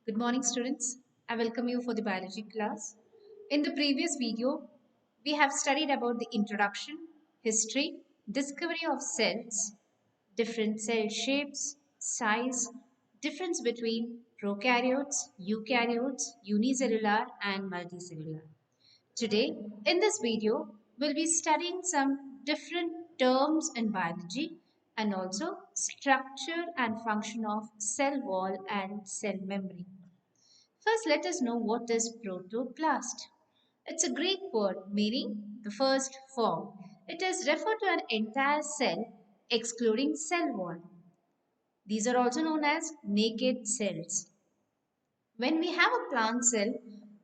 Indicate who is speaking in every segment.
Speaker 1: Good morning, students. I welcome you for the biology class. In the previous video, we have studied about the introduction, history, discovery of cells, different cell shapes, size, difference between prokaryotes, eukaryotes, unicellular and multicellular. Today, in this video, we'll be studying some different terms in biology and also structure and function of cell wall and cell membrane. First, let us know what is protoplast. It's a Greek word meaning the first form. It is referred to an entire cell excluding cell wall. These are also known as naked cells. When we have a plant cell,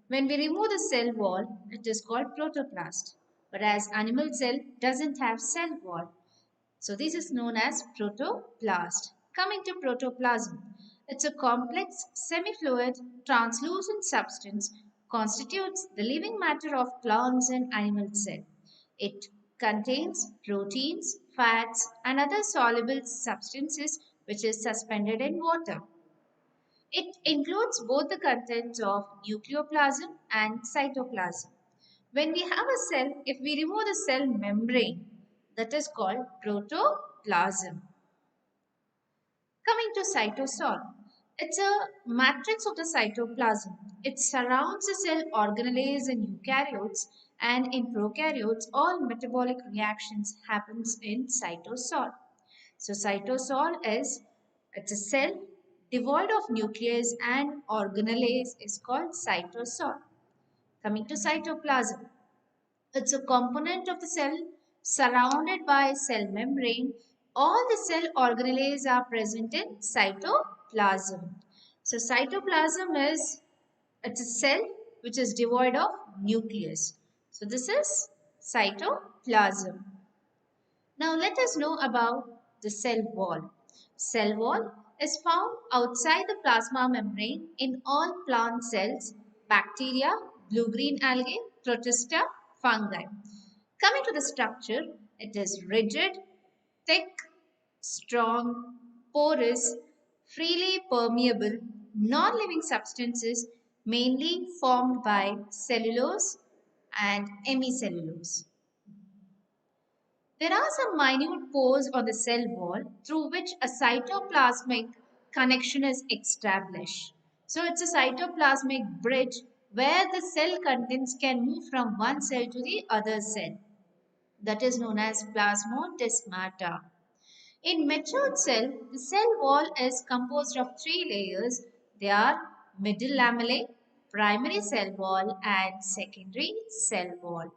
Speaker 1: when we remove the cell wall, it is called protoplast. But as animal cell doesn't have cell wall, so this is known as protoplast. Coming to protoplasm, it's a complex, semi-fluid, translucent substance constitutes the living matter of plants and animal cell. It contains proteins, fats, and other soluble substances which is suspended in water. It includes both the contents of nucleoplasm and cytoplasm. When we have a cell, if we remove the cell membrane, that is called protoplasm. Coming to cytosol, it's a matrix of the cytoplasm. It surrounds the cell organelles in eukaryotes, and in prokaryotes all metabolic reactions happens in cytosol. So cytosol is it's a cell devoid of nucleus and organelles is called cytosol. Coming to cytoplasm, it's a component of the cell surrounded by cell membrane. All the cell organelles are present in cytoplasm. So cytoplasm is it's a cell which is devoid of nucleus. So this is cytoplasm. Now let us know about the cell wall. Cell wall is found outside the plasma membrane in all plant cells, bacteria, blue-green algae, protista, fungi. Coming to the structure, it is rigid, thick, strong, porous, freely permeable, non-living substances mainly formed by cellulose and hemicellulose. There are some minute pores on the cell wall through which a cytoplasmic connection is established. So it's a cytoplasmic bridge where the cell contents can move from one cell to the other cell. That is known as plasmodesmata. In matured cell, the cell wall is composed of three layers. They are middle lamellae, primary cell wall and secondary cell wall.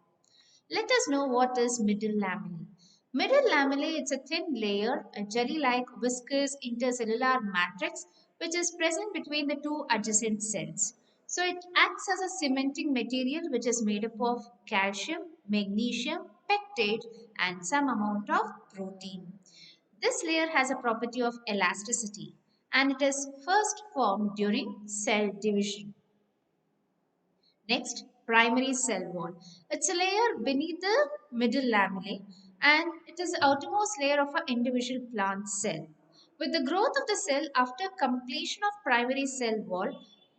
Speaker 1: Let us know what is middle lamellae. Middle lamellae is a thin layer, a jelly-like viscous intercellular matrix which is present between the two adjacent cells. So it acts as a cementing material which is made up of calcium, magnesium, pectate and some amount of protein. This layer has a property of elasticity and it is first formed during cell division. Next, primary cell wall. It's a layer beneath the middle lamellae and it is the outermost layer of an individual plant cell. With the growth of the cell after completion of primary cell wall,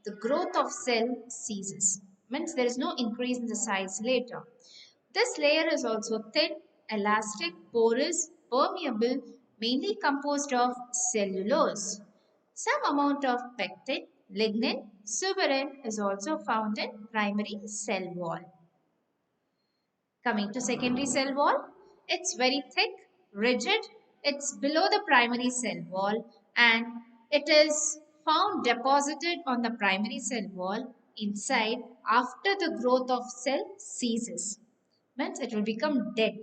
Speaker 1: the growth of cell ceases. Means there is no increase in the size later. This layer is also thin, elastic, porous, permeable, mainly composed of cellulose. Some amount of pectin, lignin, suberin is also found in primary cell wall. Coming to secondary cell wall, it's very thick, rigid, it's below the primary cell wall and it is found deposited on the primary cell wall inside after the growth of cell ceases. Means it will become dead.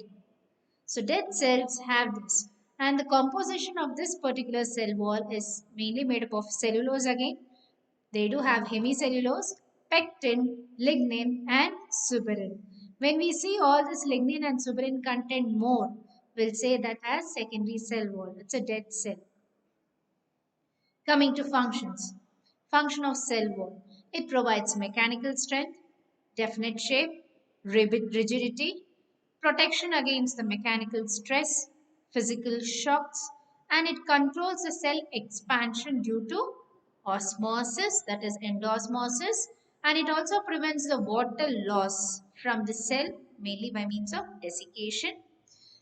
Speaker 1: So dead cells have this. And the composition of this particular cell wall is mainly made up of cellulose again. They do have hemicellulose, pectin, lignin and suberin. When we see all this lignin and suberin content more, we'll say that as secondary cell wall. It's a dead cell. Coming to functions. Function of cell wall. It provides mechanical strength, definite shape, rigidity, protection against the mechanical stress, physical shocks, and it controls the cell expansion due to osmosis, that is endosmosis, and it also prevents the water loss from the cell, mainly by means of desiccation.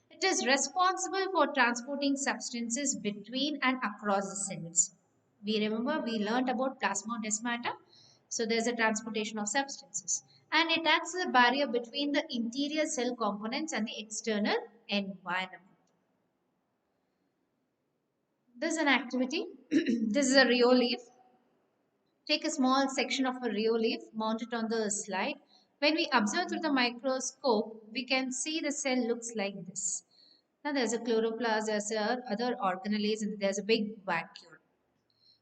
Speaker 1: It is responsible for transporting substances between and across the cells. We remember we learned about plasmodesmata. So there's a transportation of substances. And it acts as a barrier between the interior cell components and the external environment. This is an activity. This is a rheolith. Take a small section of a rheolith, mount it on the slide. When we observe through the microscope, we can see the cell looks like this. Now there's a chloroplast, there's a other organelles, and there's a big vacuole.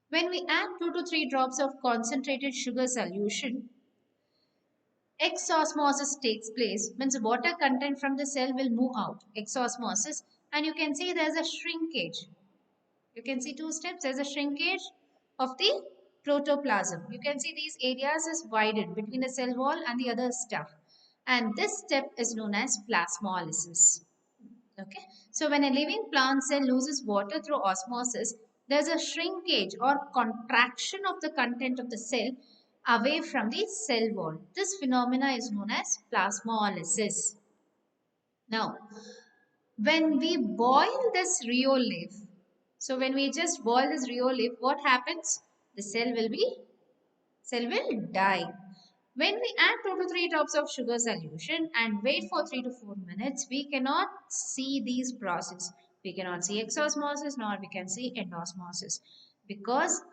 Speaker 1: When we add 2 to 3 drops of concentrated sugar solution, exosmosis takes place. Means the water content from the cell will move out. Exosmosis, and you can see there's a shrinkage. You can see two steps. There's a shrinkage of the protoplasm. You can see these areas is widened between the cell wall and the other stuff. And this step is known as plasmolysis. Okay. So when a living plant cell loses water through osmosis, there's a shrinkage or contraction of the content of the cell away from the cell wall. This phenomena is known as plasmolysis. Now, when we boil this rheolith, so when we just boil this rheolith, what happens? The cell will die. When we add 2 to 3 drops of sugar solution and wait for 3 to 4 minutes, we cannot see these processes. We cannot see exosmosis nor we can see endosmosis because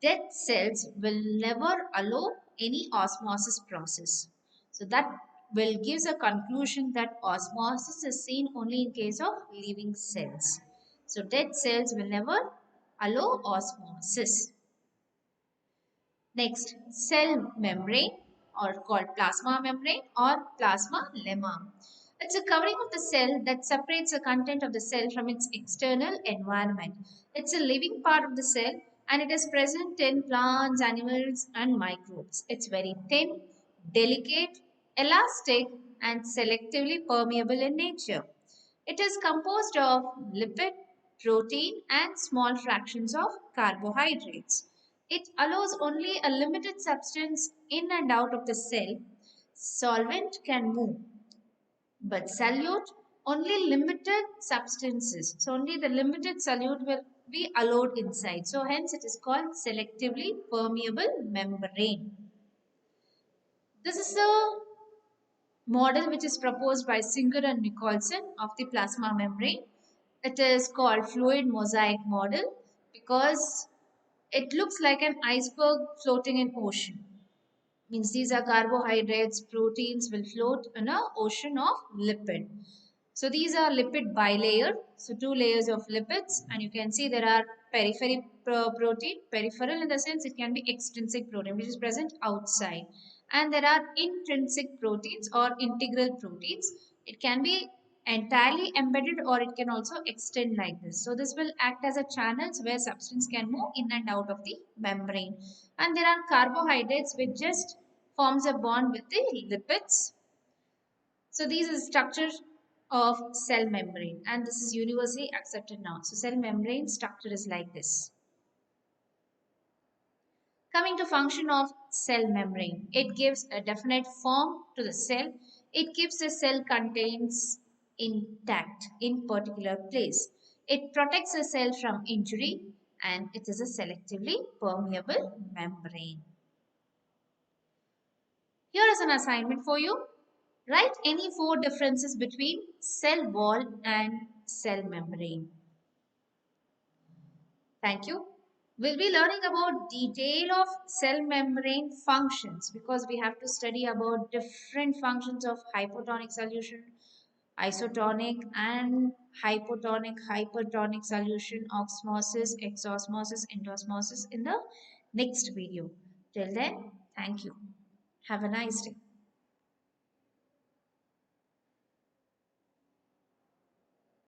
Speaker 1: dead cells will never allow any osmosis process. So that will gives a conclusion that osmosis is seen only in case of living cells. So dead cells will never allow osmosis. Next, cell membrane or called plasma membrane or plasma lemma. It's a covering of the cell that separates the content of the cell from its external environment. It's a living part of the cell and it is present in plants, animals and microbes. It's very thin, delicate, elastic and selectively permeable in nature. It is composed of lipid, protein and small fractions of carbohydrates. It allows only a limited substance in and out of the cell. Solvent can move, but solute only limited substances. So only the limited solute will be allowed inside. So hence it is called selectively permeable membrane. This is a model which is proposed by Singer and Nicholson of the plasma membrane. It is called fluid mosaic model because it looks like an iceberg floating in ocean. Means these are carbohydrates, proteins will float in an ocean of lipid. So these are lipid bilayer. So two layers of lipids, and you can see there are periphery protein. Peripheral in the sense it can be extrinsic protein which is present outside, and there are intrinsic proteins or integral proteins. It can be entirely embedded or it can also extend like this. So this will act as a channels where substance can move in and out of the membrane. And there are carbohydrates which just forms a bond with the lipids. So these are structures of cell membrane and this is universally accepted now. So cell membrane structure is like this. Coming to function of cell membrane, it gives a definite form to the cell. It keeps the cell contains intact in particular place. It protects the cell from injury and it is a selectively permeable membrane. Here is an assignment for you. Write any four differences between cell wall and cell membrane. Thank you. We'll be learning about detail of cell membrane functions because we have to study about different functions of hypotonic solution, isotonic and hypotonic, hypertonic solution, osmosis, exosmosis, endosmosis in the next video. Till then, thank you. Have a nice day.